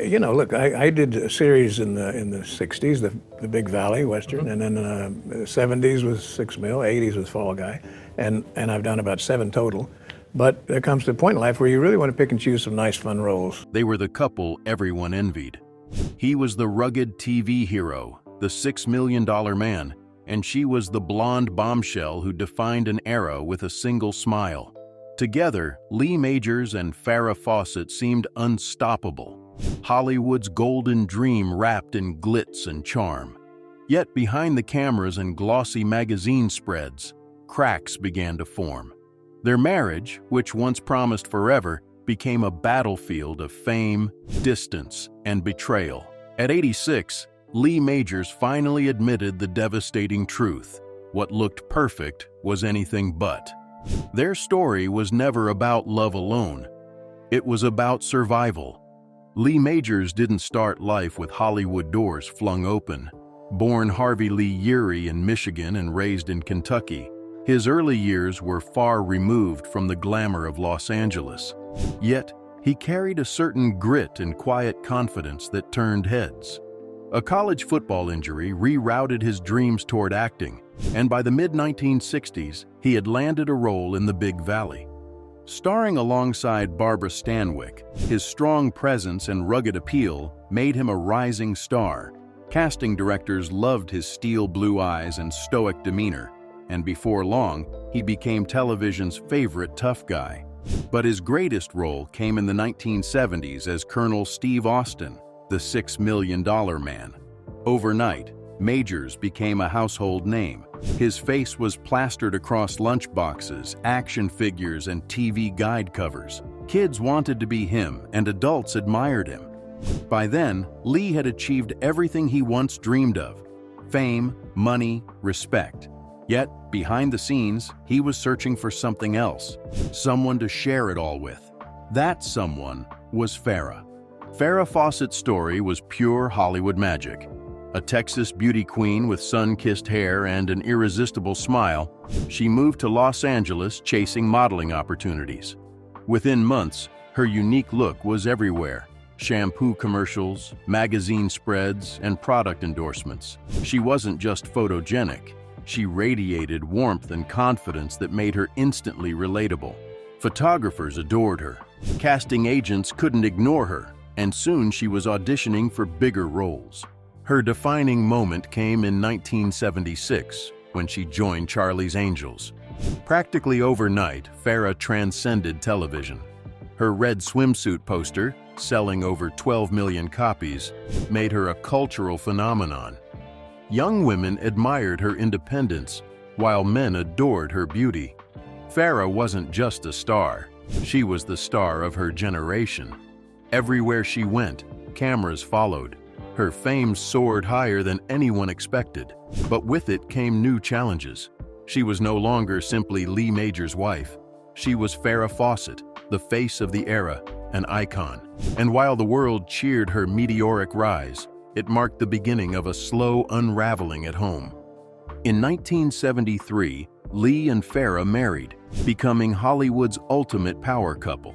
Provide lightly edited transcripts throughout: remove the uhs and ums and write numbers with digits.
you know, look, I did a series in the '60s, the Big Valley Western, and then the '70s was 6 Mil, '80s was Fall Guy, and I've done about 7 total. But there comes to a point in life where you really want to pick and choose some nice, fun roles. They were the couple everyone envied. He was the rugged TV hero, the $6 million man, and she was the blonde bombshell who defined an era with a single smile. Together, Lee Majors and Farrah Fawcett seemed unstoppable, Hollywood's golden dream wrapped in glitz and charm. Yet behind the cameras and glossy magazine spreads, cracks began to form. Their marriage, which once promised forever, became a battlefield of fame, distance, and betrayal. At 86, Lee Majors finally admitted the devastating truth. What looked perfect was anything but. Their story was never about love alone. It was about survival. Lee Majors didn't start life with Hollywood doors flung open. Born Harvey Lee Urey in Michigan and raised in Kentucky, his early years were far removed from the glamour of Los Angeles. Yet, he carried a certain grit and quiet confidence that turned heads. A college football injury rerouted his dreams toward acting, and by the mid-1960s, he had landed a role in the Big Valley. Starring alongside Barbara Stanwyck, his strong presence and rugged appeal made him a rising star. Casting directors loved his steel blue eyes and stoic demeanor, and before long, he became television's favorite tough guy. But his greatest role came in the 1970s as Colonel Steve Austin, the $6 million man. Overnight, Majors became a household name. His face was plastered across lunchboxes, action figures, and TV guide covers. Kids wanted to be him, and adults admired him. By then, Lee had achieved everything he once dreamed of: fame, money, respect. Yet, behind the scenes, he was searching for something else, someone to share it all with. That someone was Farrah. Farrah Fawcett's story was pure Hollywood magic. A Texas beauty queen with sun-kissed hair and an irresistible smile, she moved to Los Angeles chasing modeling opportunities. Within months, her unique look was everywhere: shampoo commercials, magazine spreads, and product endorsements. She wasn't just photogenic. She radiated warmth and confidence that made her instantly relatable. Photographers adored her. Casting agents couldn't ignore her, and soon she was auditioning for bigger roles. Her defining moment came in 1976, when she joined Charlie's Angels. Practically overnight, Farrah transcended television. Her red swimsuit poster, selling over 12 million copies, made her a cultural phenomenon. Young women admired her independence, while men adored her beauty. Farrah wasn't just a star, she was the star of her generation. Everywhere she went, cameras followed. Her fame soared higher than anyone expected, but with it came new challenges. She was no longer simply Lee Majors' wife. She was Farrah Fawcett, the face of the era, an icon. And while the world cheered her meteoric rise, it marked the beginning of a slow unraveling at home. In 1973, Lee and Farrah married, becoming Hollywood's ultimate power couple.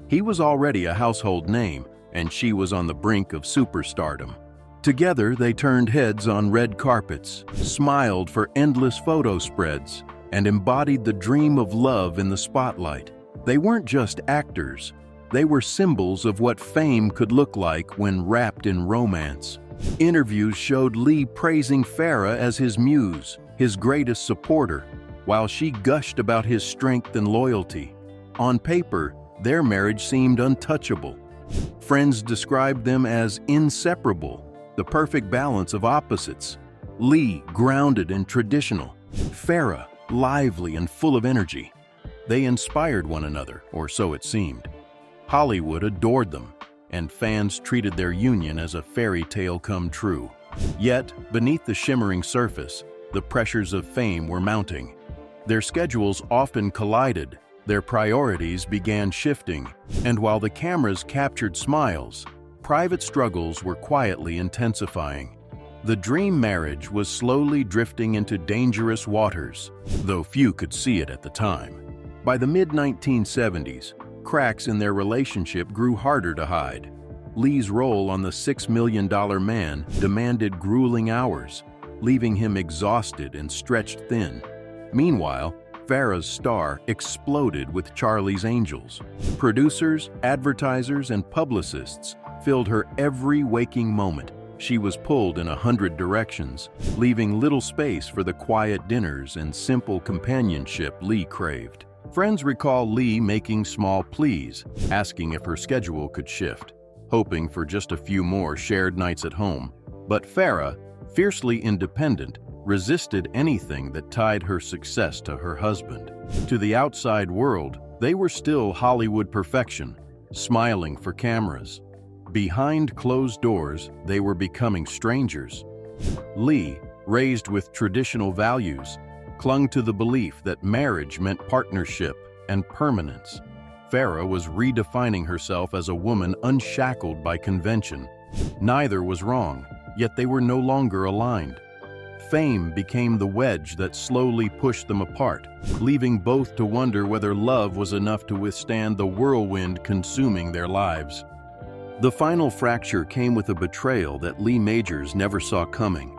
He was already a household name, and she was on the brink of superstardom. Together, they turned heads on red carpets, smiled for endless photo spreads, and embodied the dream of love in the spotlight. They weren't just actors. They were symbols of what fame could look like when wrapped in romance. Interviews showed Lee praising Farrah as his muse, his greatest supporter, while she gushed about his strength and loyalty. On paper, their marriage seemed untouchable. Friends described them as inseparable, the perfect balance of opposites. Lee, grounded and traditional; Farrah, lively and full of energy. They inspired one another, or so it seemed. Hollywood adored them, and fans treated their union as a fairy tale come true. Yet, beneath the shimmering surface, the pressures of fame were mounting. Their schedules often collided, their priorities began shifting, and while the cameras captured smiles, private struggles were quietly intensifying. The dream marriage was slowly drifting into dangerous waters, though few could see it at the time. By the mid-1970s, cracks in their relationship grew harder to hide. Lee's role on the $6 Million Man demanded grueling hours, leaving him exhausted and stretched thin. Meanwhile, Farrah's star exploded with Charlie's Angels. Producers, advertisers, and publicists filled her every waking moment. She was pulled in 100 directions, leaving little space for the quiet dinners and simple companionship Lee craved. Friends recall Lee making small pleas, asking if her schedule could shift, hoping for just a few more shared nights at home. But Farrah, fiercely independent, resisted anything that tied her success to her husband. To the outside world, they were still Hollywood perfection, smiling for cameras. Behind closed doors, they were becoming strangers. Lee, raised with traditional values, clung to the belief that marriage meant partnership and permanence. Farrah was redefining herself as a woman unshackled by convention. Neither was wrong, yet they were no longer aligned. Fame became the wedge that slowly pushed them apart, leaving both to wonder whether love was enough to withstand the whirlwind consuming their lives. The final fracture came with a betrayal that Lee Majors never saw coming.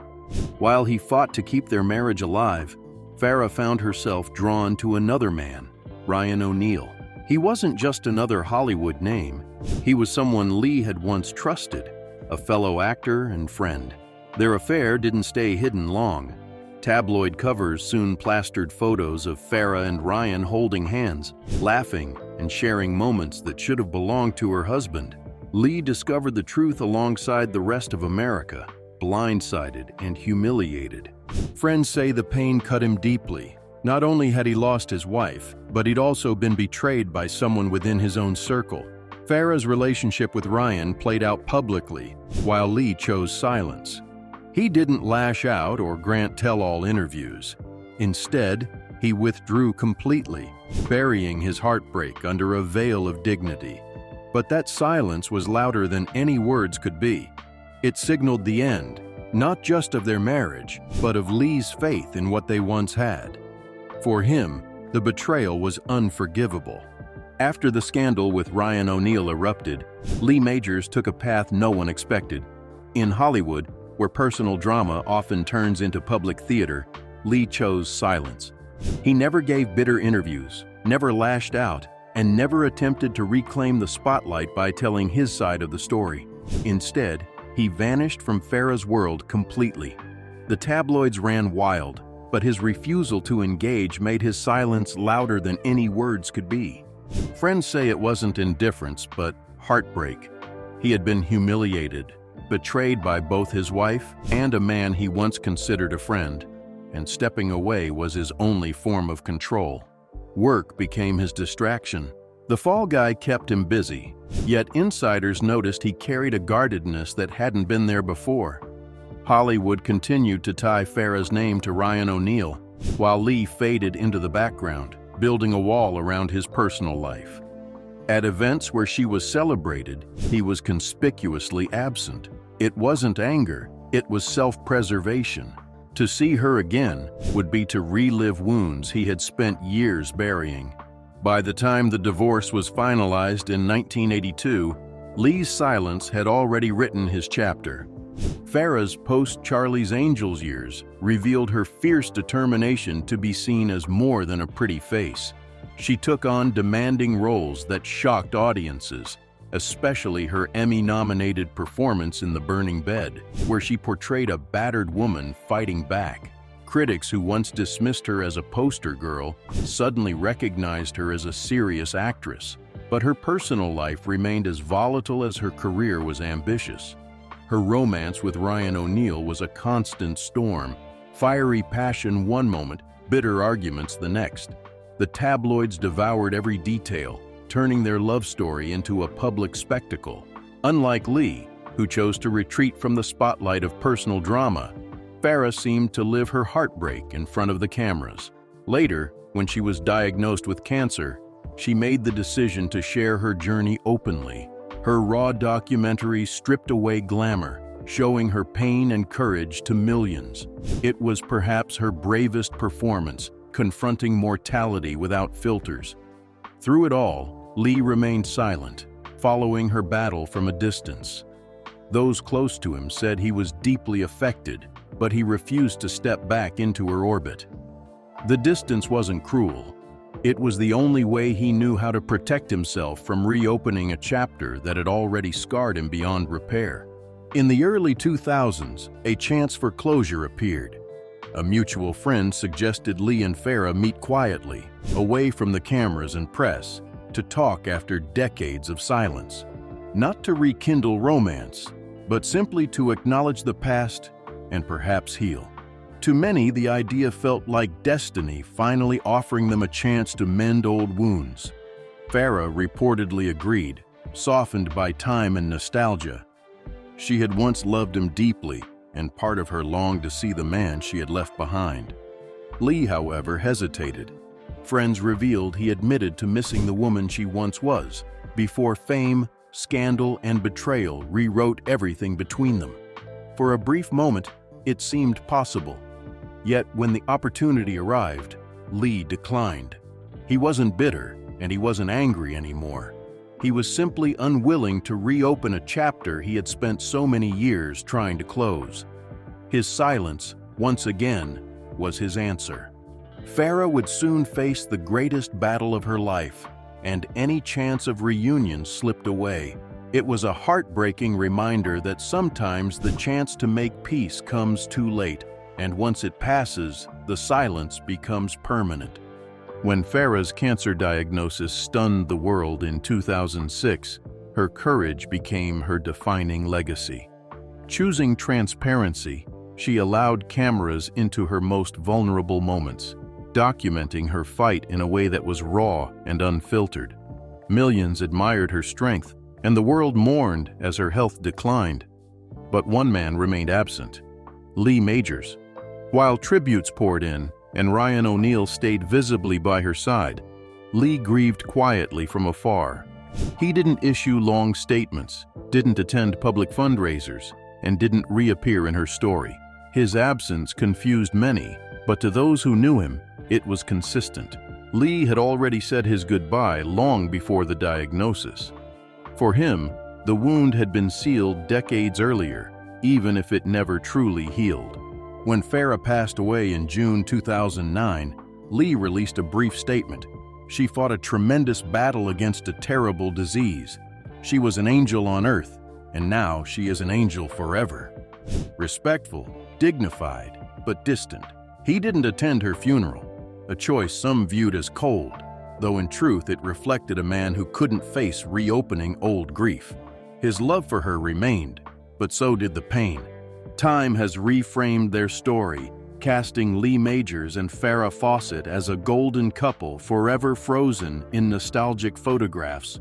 While he fought to keep their marriage alive, Farrah found herself drawn to another man, Ryan O'Neal. He wasn't just another Hollywood name. He was someone Lee had once trusted, a fellow actor and friend. Their affair didn't stay hidden long. Tabloid covers soon plastered photos of Farrah and Ryan holding hands, laughing, and sharing moments that should have belonged to her husband. Lee discovered the truth alongside the rest of America, blindsided and humiliated. Friends say the pain cut him deeply. Not only had he lost his wife, but he'd also been betrayed by someone within his own circle. Farrah's relationship with Ryan played out publicly, while Lee chose silence. He didn't lash out or grant tell-all interviews. Instead, he withdrew completely, burying his heartbreak under a veil of dignity. But that silence was louder than any words could be. It signaled the end, not just of their marriage, but of Lee's faith in what they once had. For him, the betrayal was unforgivable. After the scandal with Ryan O'Neal erupted, Lee Majors took a path no one expected. In Hollywood, where personal drama often turns into public theater, Lee chose silence. He never gave bitter interviews, never lashed out, and never attempted to reclaim the spotlight by telling his side of the story. Instead, he vanished from Farrah's world completely. The tabloids ran wild, but his refusal to engage made his silence louder than any words could be. Friends say it wasn't indifference, but heartbreak. He had been humiliated, betrayed by both his wife and a man he once considered a friend, and stepping away was his only form of control. Work became his distraction. The fall guy kept him busy, yet insiders noticed he carried a guardedness that hadn't been there before. Hollywood continued to tie Farrah's name to Ryan O'Neal, while Lee faded into the background, building a wall around his personal life. At events where she was celebrated, he was conspicuously absent. It wasn't anger, it was self-preservation. To see her again would be to relive wounds he had spent years burying. By the time the divorce was finalized in 1982, Lee's silence had already written his chapter. Farrah's post-Charlie's Angels years revealed her fierce determination to be seen as more than a pretty face. She took on demanding roles that shocked audiences, especially her Emmy-nominated performance in The Burning Bed, where she portrayed a battered woman fighting back. Critics who once dismissed her as a poster girl suddenly recognized her as a serious actress, but her personal life remained as volatile as her career was ambitious. Her romance with Ryan O'Neal was a constant storm, fiery passion one moment, bitter arguments the next. The tabloids devoured every detail, turning their love story into a public spectacle. Unlike Lee, who chose to retreat from the spotlight of personal drama, Farrah seemed to live her heartbreak in front of the cameras. Later, when she was diagnosed with cancer, she made the decision to share her journey openly. Her raw documentary stripped away glamour, showing her pain and courage to millions. It was perhaps her bravest performance, confronting mortality without filters. Through it all, Lee remained silent. following her battle from a distance. Those close to him said he was deeply affected, but he refused to step back into her orbit. The distance wasn't cruel. It was the only way he knew how to protect himself from reopening a chapter that had already scarred him beyond repair. In the early 2000s, a chance for closure appeared. A mutual friend suggested Lee and Farrah meet quietly, away from the cameras and press, to talk after decades of silence. Not to rekindle romance, but simply to acknowledge the past and perhaps heal. To many, the idea felt like destiny finally offering them a chance to mend old wounds. Farrah reportedly agreed, softened by time and nostalgia. She had once loved him deeply, and part of her longed to see the man she had left behind. Lee, however, hesitated. Friends revealed he admitted to missing the woman she once was, before fame, scandal, and betrayal rewrote everything between them. For a brief moment, it seemed possible. Yet when the opportunity arrived, Lee declined. He wasn't bitter, and he wasn't angry anymore. He was simply unwilling to reopen a chapter he had spent so many years trying to close. His silence, once again, was his answer. Farrah would soon face the greatest battle of her life, and any chance of reunion slipped away. It was a heartbreaking reminder that sometimes the chance to make peace comes too late, and once it passes, the silence becomes permanent. When Farrah's cancer diagnosis stunned the world in 2006, her courage became her defining legacy. Choosing transparency, she allowed cameras into her most vulnerable moments, documenting her fight in a way that was raw and unfiltered. Millions admired her strength, and the world mourned as her health declined. But one man remained absent: Lee Majors. While tributes poured in and Ryan O'Neal stayed visibly by her side, Lee grieved quietly from afar. He didn't issue long statements, didn't attend public fundraisers, and didn't reappear in her story. His absence confused many, but to those who knew him, it was consistent. Lee had already said his goodbye long before the diagnosis. For him, the wound had been sealed decades earlier, even if it never truly healed. When Farrah passed away in June 2009, Lee released a brief statement. She fought a tremendous battle against a terrible disease. She was an angel on earth, and now she is an angel forever. Respectful, dignified, but distant. He didn't attend her funeral, a choice some viewed as cold, though in truth it reflected a man who couldn't face reopening old grief. His love for her remained, but so did the pain. Time has reframed their story, casting Lee Majors and Farrah Fawcett as a golden couple forever frozen in nostalgic photographs.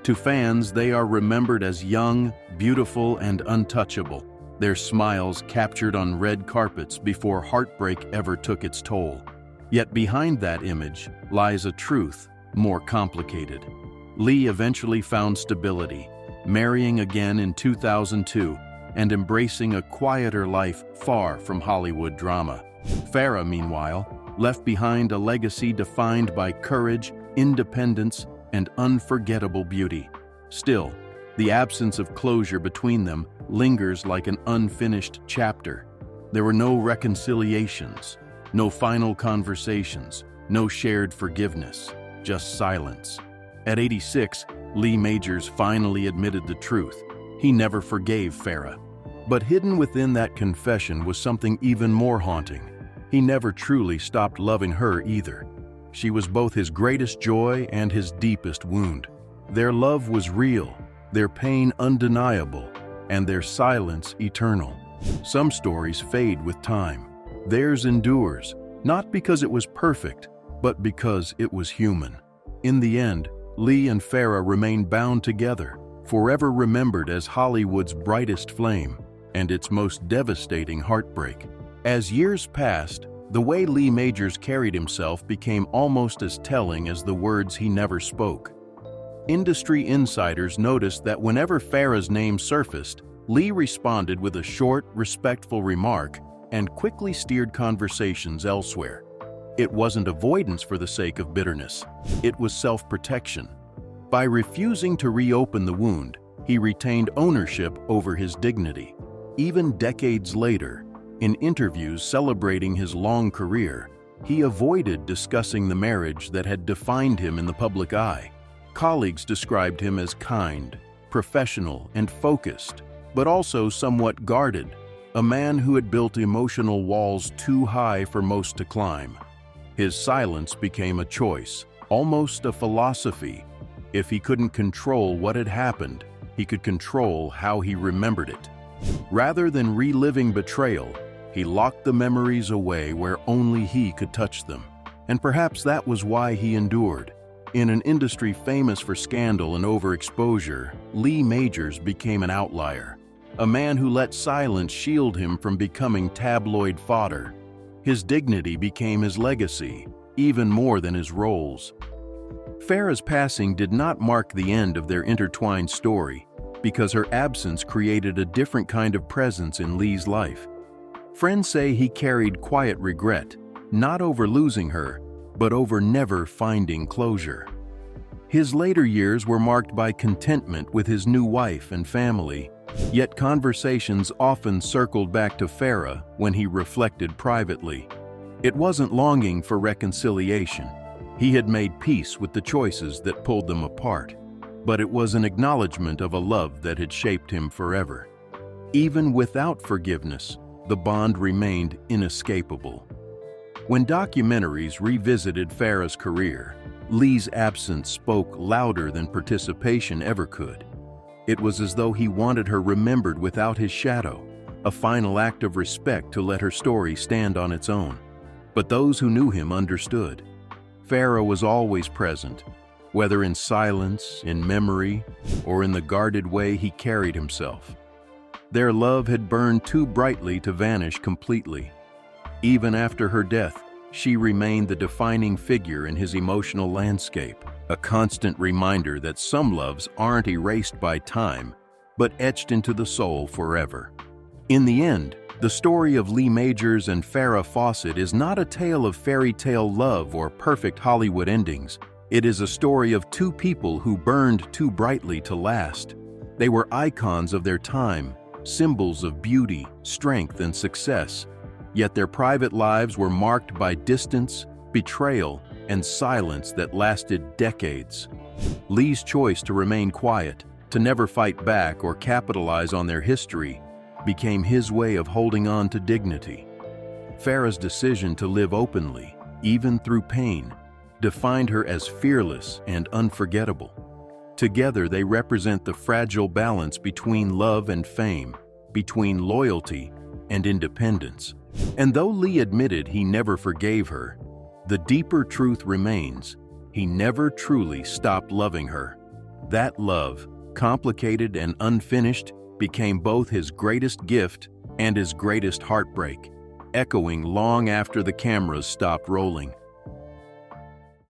To fans, they are remembered as young, beautiful, and untouchable, their smiles captured on red carpets before heartbreak ever took its toll. Yet behind that image lies a truth more complicated. Lee eventually found stability, marrying again in 2002, and embracing a quieter life far from Hollywood drama. Farrah, meanwhile, left behind a legacy defined by courage, independence, and unforgettable beauty. Still, the absence of closure between them lingers like an unfinished chapter. There were no reconciliations, no final conversations, no shared forgiveness, just silence. At 86, Lee Majors finally admitted the truth. He never forgave Farrah. But hidden within that confession was something even more haunting. He never truly stopped loving her either. She was both his greatest joy and his deepest wound. Their love was real, their pain undeniable, and their silence eternal. Some stories fade with time. Theirs endures, not because it was perfect, but because it was human. In the end, Lee and Farrah remain bound together, forever remembered as Hollywood's brightest flame and its most devastating heartbreak. As years passed, the way Lee Majors carried himself became almost as telling as the words he never spoke. Industry insiders noticed that whenever Farrah's name surfaced, Lee responded with a short, respectful remark and quickly steered conversations elsewhere. It wasn't avoidance for the sake of bitterness. It was self-protection. By refusing to reopen the wound, he retained ownership over his dignity. Even decades later, in interviews celebrating his long career, he avoided discussing the marriage that had defined him in the public eye. Colleagues described him as kind, professional, and focused, but also somewhat guarded, a man who had built emotional walls too high for most to climb. His silence became a choice, almost a philosophy. If he couldn't control what had happened, he could control how he remembered it. Rather than reliving betrayal, he locked the memories away where only he could touch them. And perhaps that was why he endured. In an industry famous for scandal and overexposure, Lee Majors became an outlier, a man who let silence shield him from becoming tabloid fodder. His dignity became his legacy, even more than his roles. Farrah's passing did not mark the end of their intertwined story, because her absence created a different kind of presence in Lee's life. Friends say he carried quiet regret, not over losing her, but over never finding closure. His later years were marked by contentment with his new wife and family, yet conversations often circled back to Farrah when he reflected privately. It wasn't longing for reconciliation. He had made peace with the choices that pulled them apart, but it was an acknowledgement of a love that had shaped him forever. Even without forgiveness, the bond remained inescapable. When documentaries revisited Farrah's career, Lee's absence spoke louder than participation ever could. It was as though he wanted her remembered without his shadow, a final act of respect to let her story stand on its own. But those who knew him understood. Farrah was always present, whether in silence, in memory, or in the guarded way he carried himself. Their love had burned too brightly to vanish completely. Even after her death, she remained the defining figure in his emotional landscape, a constant reminder that some loves aren't erased by time, but etched into the soul forever. In the end, the story of Lee Majors and Farrah Fawcett is not a tale of fairy tale love or perfect Hollywood endings. It is a story of two people who burned too brightly to last. They were icons of their time, symbols of beauty, strength, and success. Yet their private lives were marked by distance, betrayal, and silence that lasted decades. Lee's choice to remain quiet, to never fight back or capitalize on their history, became his way of holding on to dignity. Farrah's decision to live openly, even through pain, defined her as fearless and unforgettable. Together they represent the fragile balance between love and fame, between loyalty and independence. And though Lee admitted he never forgave her, the deeper truth remains: he never truly stopped loving her. That love, complicated and unfinished, became both his greatest gift and his greatest heartbreak, echoing long after the cameras stopped rolling.